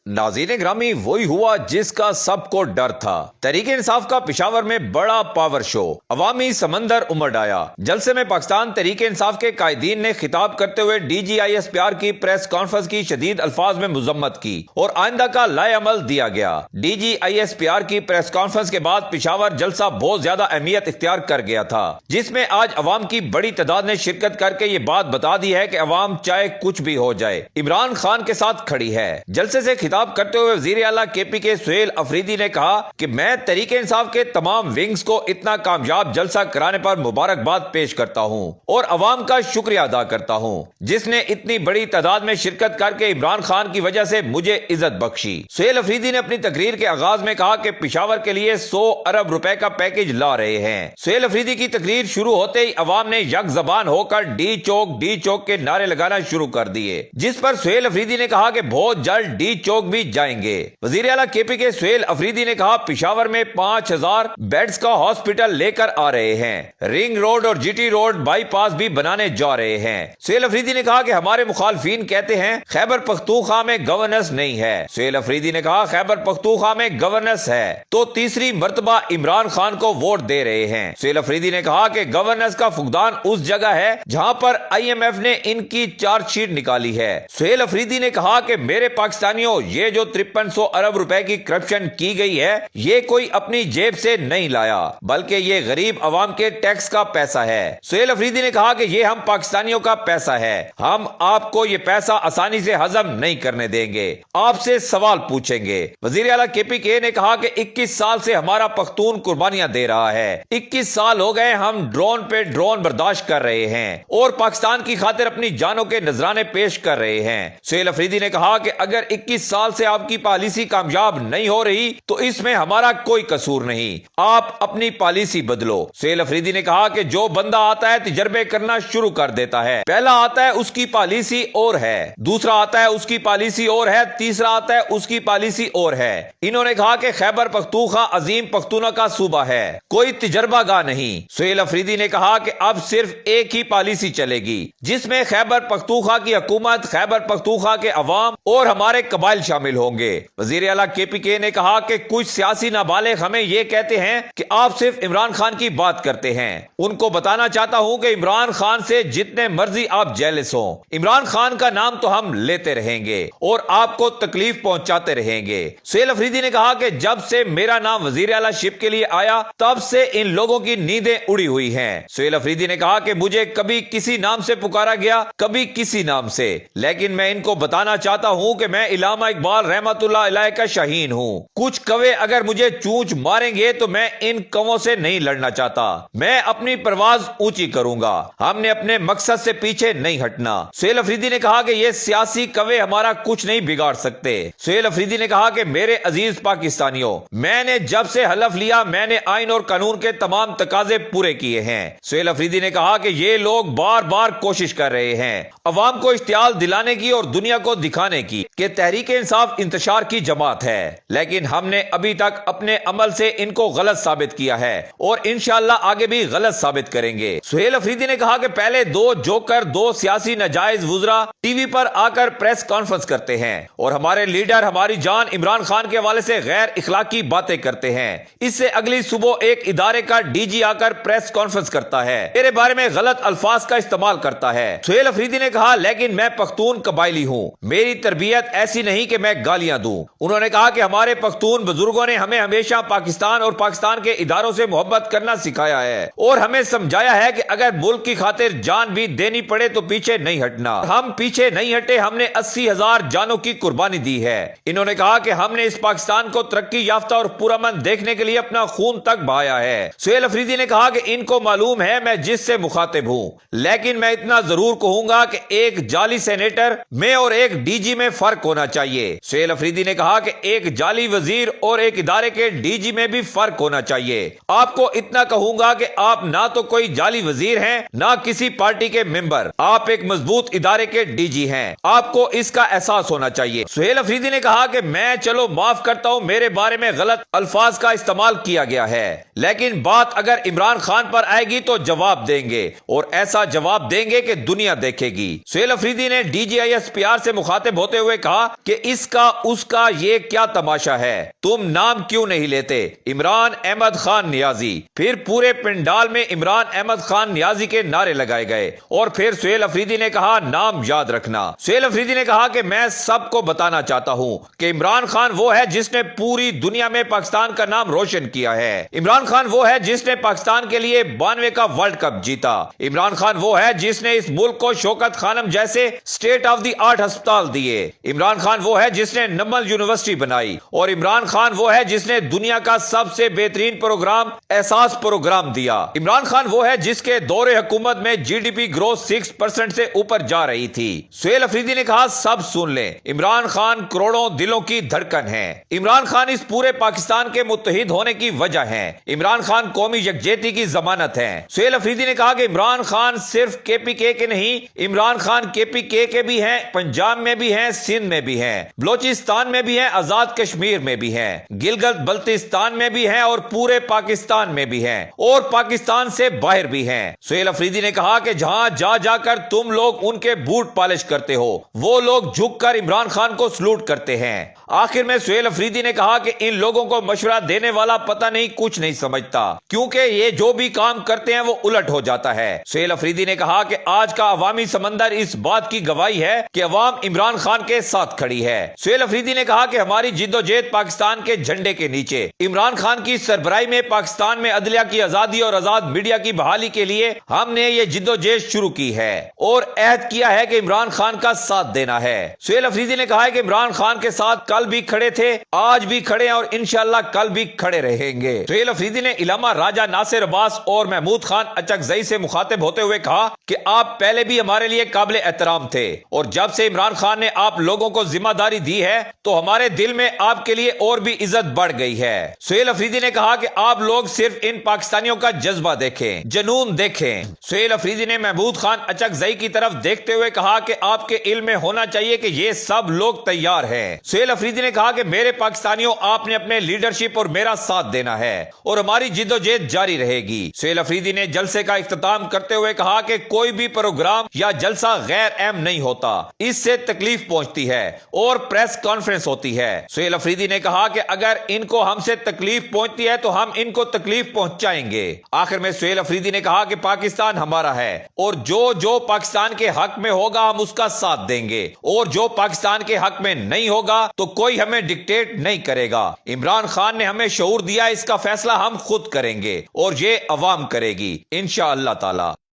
ناظرین گرامی، وہی ہوا جس کا سب کو ڈر تھا۔ تحریک انصاف کا پشاور میں بڑا پاور شو، عوامی سمندر امڑ آیا۔ جلسے میں پاکستان تحریک انصاف کے قائدین نے خطاب کرتے ہوئے D G I S P R کی پریس کانفرنس کی شدید الفاظ میں مذمت کی اور آئندہ کا لائے عمل دیا گیا۔ D G I S P R کی پریس کانفرنس کے بعد پشاور جلسہ بہت زیادہ اہمیت اختیار کر گیا تھا، جس میں آج عوام کی بڑی تعداد نے شرکت کر کے یہ بات بتا دی ہے کہ عوام چاہے کچھ بھی ہو جائے عمران خان کے ساتھ کھڑی ہے۔ جلسے سے خطاب کرتے ہوئے وزیر اعلیٰ کے پی کے سہیل افریدی نے کہا کہ میں تحریک انصاف کے تمام ونگز کو اتنا کامیاب جلسہ کرانے پر مبارکباد پیش کرتا ہوں اور عوام کا شکریہ ادا کرتا ہوں، جس نے اتنی بڑی تعداد میں شرکت کر کے عمران خان کی وجہ سے مجھے عزت بخشی۔ سہیل افریدی نے اپنی تقریر کے آغاز میں کہا کہ پشاور کے لیے 100 ارب روپے کا پیکج لا رہے ہیں۔ سہیل افریدی کی تقریر شروع ہوتے ہی عوام نے یک زبان ہو کر ڈی چوک کے نعرے لگانا شروع کر دیے، جس پر سہیل افریدی نے کہا کہ بہت جلد ڈی چوک بھی جائیں گے۔ وزیر اعلیٰ کے پی کے سہیل افریدی نے کہا پشاور میں 5000 بیڈز کا ہاسپٹل لے کر آ رہے ہیں، رنگ روڈ اور جی ٹی روڈ بائی پاس بھی بنانے جا رہے ہیں۔ سہیل افریدی نے کہا کہ ہمارے مخالفین کہتے ہیں خیبر پختونخوا میں گورننس نہیں ہے۔ سہیل افریدی نے کہا خیبر پختونخوا میں گورننس ہے تو تیسری مرتبہ عمران خان کو ووٹ دے رہے ہیں۔ سہیل افریدی نے کہا کہ گورننس کا فقدان اس جگہ ہے جہاں پر آئی ایم ایف نے ان کی چارج شیٹ نکالی ہے۔ سہیل افریدی نے کہا کہ میرے پاکستانیوں، یہ جو 5300 ارب روپے کی کرپشن کی گئی ہے، یہ کوئی اپنی جیب سے نہیں لایا بلکہ یہ غریب عوام کے ٹیکس کا پیسہ ہے۔ سہیل افریدی نے کہا کہ یہ ہم پاکستانیوں کا پیسہ ہے، ہم آپ کو یہ پیسہ آسانی سے ہضم نہیں کرنے دیں گے، آپ سے سوال پوچھیں گے۔ وزیر اعلیٰ کے پی کے نے کہا کہ 21 سال سے ہمارا پختون قربانیاں دے رہا ہے، 21 سال ہو گئے ہم ڈرون پہ ڈرون برداشت کر رہے ہیں اور پاکستان کی خاطر اپنی جانوں کے نذرانے پیش کر رہے ہیں۔ سہیل افریدی نے کہا کہ اگر 21 سال سے آپ کی پالیسی کامیاب نہیں ہو رہی تو اس میں ہمارا کوئی قصور نہیں، آپ اپنی پالیسی بدلو۔ سہیل افریدی نے کہا کہ جو بندہ آتا ہے تجربے کرنا شروع کر دیتا ہے، پہلا آتا ہے اس کی پالیسی اور ہے، دوسرا آتا ہے اس کی پالیسی اور ہے، تیسرا آتا ہے اس کی پالیسی اور ہے۔ انہوں نے کہا کہ خیبر پختونخوا عظیم پختونوں کا صوبہ ہے، کوئی تجربہ گاہ نہیں۔ سہیل افریدی نے کہا کہ اب صرف ایک ہی پالیسی چلے گی جس میں خیبر پختونخوا کی حکومت، خیبر پختونخوا کے عوام اور ہمارے قبائل شامل ہوں گے۔ وزیر اعلیٰ کے پی کے نے کہا کہ کچھ سیاسی نابالغ ہمیں یہ کہتے ہیں کہ آپ صرف عمران خان کی بات کرتے ہیں، ان کو بتانا چاہتا ہوں کہ عمران خان سے جتنے مرضی آپ جیلس ہوں، عمران خان کا نام تو ہم لیتے رہیں گے اور آپ کو تکلیف پہنچاتے رہیں گے۔ سہیل افریدی نے کہا کہ جب سے میرا نام وزیر اعلیٰ شپ کے لیے آیا تب سے ان لوگوں کی نیندیں اڑی ہوئی ہیں۔ سہیل افریدی نے کہا کہ مجھے کبھی کسی نام سے پکارا گیا، کبھی کسی نام سے، لیکن میں ان کو بتانا چاہتا ہوں کہ میں علامہ اقبال رحمت اللہ علیہ کا شاہین ہوں۔ کچھ کوے اگر مجھے چونچ ماریں گے تو میں ان کووں سے نہیں لڑنا چاہتا، میں اپنی پرواز اونچی کروں گا، ہم نے اپنے مقصد سے پیچھے نہیں ہٹنا۔ سہیل افریدی نے کہا کہ یہ سیاسی کوے ہمارا کچھ نہیں بگاڑ سکتے۔ سہیل افریدی نے کہا کہ میرے عزیز پاکستانیوں، میں نے جب سے حلف لیا میں نے آئین اور قانون کے تمام تقاضے پورے کیے ہیں۔ سہیل افریدی نے کہا کہ یہ لوگ بار بار کوشش کر رہے ہیں عوام کو اشتعال دلانے کی اور دنیا کو دکھانے کی کہ تحریک انصاف انتشار کی جماعت ہے، لیکن ہم نے ابھی تک اپنے عمل سے ان کو غلط ثابت کیا ہے اور انشاءاللہ آگے بھی غلط ثابت کریں گے۔ سہیل افریدی نے کہا کہ پہلے دو جوکر، دو سیاسی ناجائز وزراء ٹی وی پر آ کر پریس کانفرنس کرتے ہیں اور ہمارے لیڈر ہماری جان عمران خان کے حوالے سے غیر اخلاقی باتیں کرتے ہیں، اس سے اگلی صبح ایک ادارے کا ڈی جی آ کر پریس کانفرنس کرتا ہے، میرے بارے میں غلط الفاظ کا استعمال کرتا ہے۔ سہیل افریدی نے کہا لیکن میں پختون قبائلی ہوں، میری تربیت ایسی نہیں کہ میں گالیاں دوں۔ انہوں نے کہا کہ ہمارے پختون بزرگوں نے ہمیں ہمیشہ پاکستان اور پاکستان کے اداروں سے محبت کرنا سکھایا ہے اور ہمیں سمجھایا ہے کہ اگر ملک کی خاطر جان بھی دینی پڑے تو پیچھے نہیں ہٹنا۔ ہم پیچھے نہیں ہٹے، ہم نے 80,000 جانوں کی قربانی دی ہے۔ انہوں نے کہا کہ ہم نے اس پاکستان کو ترقی یافتہ اور پرامن دیکھنے کے لیے اپنا خون تک بہایا ہے۔ سہیل افریدی نے کہا کہ ان کو معلوم ہے میں جس سے مخاطب ہوں، لیکن میں اتنا ضرور کہوں گا کہ ایک جعلی سینیٹر میں اور ایک ڈی جی میں فرق ہونا چاہیے۔ سہیل افریدی نے کہا کہ ایک جعلی وزیر اور ایک ادارے کے ڈی جی میں بھی فرق ہونا چاہیے۔ آپ کو اتنا کہوں گا کہ آپ نہ تو کوئی جعلی وزیر ہیں نہ کسی پارٹی کے ممبر، آپ ایک مضبوط ادارے کے ڈی جی ہیں، آپ کو اس کا احساس ہونا چاہیے۔ سہیل افریدی نے کہا کہ میں چلو معاف کرتا ہوں میرے بارے میں غلط الفاظ کا استعمال کیا گیا ہے، لیکن بات اگر عمران خان پر آئے گی تو جواب دیں گے اور ایسا جواب دیں گے کہ دنیا دیکھے گی۔ سہیل افریدی نے D G I S P R سے مخاطب ہوتے ہوئے کہا کہ اس اس کا یہ کیا تماشا ہے؟ تم نام کیوں نہیں لیتے؟ عمران احمد خان نیازی۔ پھر پورے پنڈال میں عمران احمد خان نیازی کے نعرے لگائے گئے اور پھر سہیل افریدی نے کہا نام یاد رکھنا۔ سہیل افریدی نے کہا کہ میں سب کو بتانا چاہتا ہوں کہ عمران خان وہ ہے جس نے پوری دنیا میں پاکستان کا نام روشن کیا ہے۔ عمران خان وہ ہے جس نے پاکستان کے لیے 92 کا ورلڈ کپ جیتا۔ عمران خان وہ ہے جس نے اس ملک کو شوکت خانم جیسے اسٹیٹ آف دی آرٹ ہسپتال دیے۔ عمران خان وہ ہے جس نے نمل یونیورسٹی بنائی اور عمران خان وہ ہے جس نے دنیا کا سب سے بہترین پروگرام احساس پروگرام دیا۔ عمران خان وہ ہے جس کے دور حکومت میں جی ڈی پی گروتھ 6% سے اوپر جا رہی تھی۔ سہیل افریدی نے کہا سب سن لیں، عمران خان کروڑوں دلوں کی دھڑکن ہے۔ عمران خان اس پورے پاکستان کے متحد ہونے کی وجہ ہے۔ عمران خان قومی یکجہتی کی ضمانت ہے۔ سہیل افریدی نے کہا کہ عمران خان صرف کے پی کے نہیں، عمران خان کے پی کے بھی ہیں، پنجاب میں بھی ہیں، سندھ میں بھی ہیں، بلوچستان میں بھی ہیں، آزاد کشمیر میں بھی ہیں، گلگت بلتستان میں بھی ہیں اور پورے پاکستان میں بھی ہیں اور پاکستان سے باہر بھی ہیں۔ سہیل افریدی نے کہا کہ جہاں جا کر تم لوگ ان کے بوٹ پالش کرتے ہو، وہ لوگ جھک کر عمران خان کو سلوٹ کرتے ہیں۔ آخر میں سہیل افریدی نے کہا کہ ان لوگوں کو مشورہ دینے والا پتہ نہیں کچھ نہیں سمجھتا، کیونکہ یہ جو بھی کام کرتے ہیں وہ الٹ ہو جاتا ہے۔ سہیل افریدی نے کہا کہ آج کا عوامی سمندر اس بات کی گواہی ہے کہ عوام عمران خان کے ساتھ کھڑی ہے۔ سہیل افریدی نے کہا کہ ہماری جدوجہد پاکستان کے جھنڈے کے نیچے عمران خان کی سربراہی میں پاکستان میں عدلیہ کی آزادی اور آزاد میڈیا کی بحالی کے لیے ہم نے یہ جدوجہد شروع کی ہے اور عہد کیا ہے کہ عمران خان کا ساتھ دینا ہے۔ سہیل افریدی نے کہا کہ عمران خان کے ساتھ کل بھی کھڑے تھے، آج بھی کھڑے ہیں اور انشاءاللہ کل بھی کھڑے رہیں گے۔ سہیل افریدی نے علامہ راجہ ناصر عباس اور محمود خان اچکزئی سے مخاطب ہوتے ہوئے کہا کہ آپ پہلے بھی ہمارے لیے قابل احترام تھے اور جب سے عمران خان نے آپ لوگوں کو ذمہ داری دی ہے تو ہمارے دل میں آپ کے لیے اور بھی عزت بڑھ گئی ہے۔ سہیل افریدی نے کہا کہ آپ لوگ صرف ان پاکستانیوں کا جذبہ دیکھیں، جنون دیکھیں۔ سہیل افریدی نے محمود خان اچکزئی کی طرف دیکھتے ہوئے کہا کہ آپ کے علم میں ہونا چاہیے کہ یہ سب لوگ تیار ہیں۔ سہیل افریدی نے کہا کہ میرے پاکستانیوں آپ نے اپنے لیڈرشپ اور میرا ساتھ دینا ہے اور ہماری جدوجہد جاری رہے گی۔ سہیل افریدی نے جلسے کا اختتام کرتے ہوئے کہا کہ کوئی بھی پروگرام یا جلسہ غیر اہم نہیں ہوتا، اس سے تکلیف پہنچتی ہے اور پریس کانفرنس ہوتی ہے۔ سہیل افریدی نے کہا کہ اگر ان کو ہم سے تکلیف پہنچتی ہے تو ہم ان کو تکلیف پہنچائیں گے۔ آخر میں سہیل افریدی نے کہا کہ پاکستان ہمارا ہے اور جو پاکستان کے حق میں ہوگا ہم اس کا ساتھ دیں گے اور جو پاکستان کے حق میں نہیں ہوگا تو کوئی ہمیں ڈکٹیٹ نہیں کرے گا۔ عمران خان نے ہمیں شعور دیا، اس کا فیصلہ ہم خود کریں گے اور یہ عوام کرے گی انشاءاللہ تعالی۔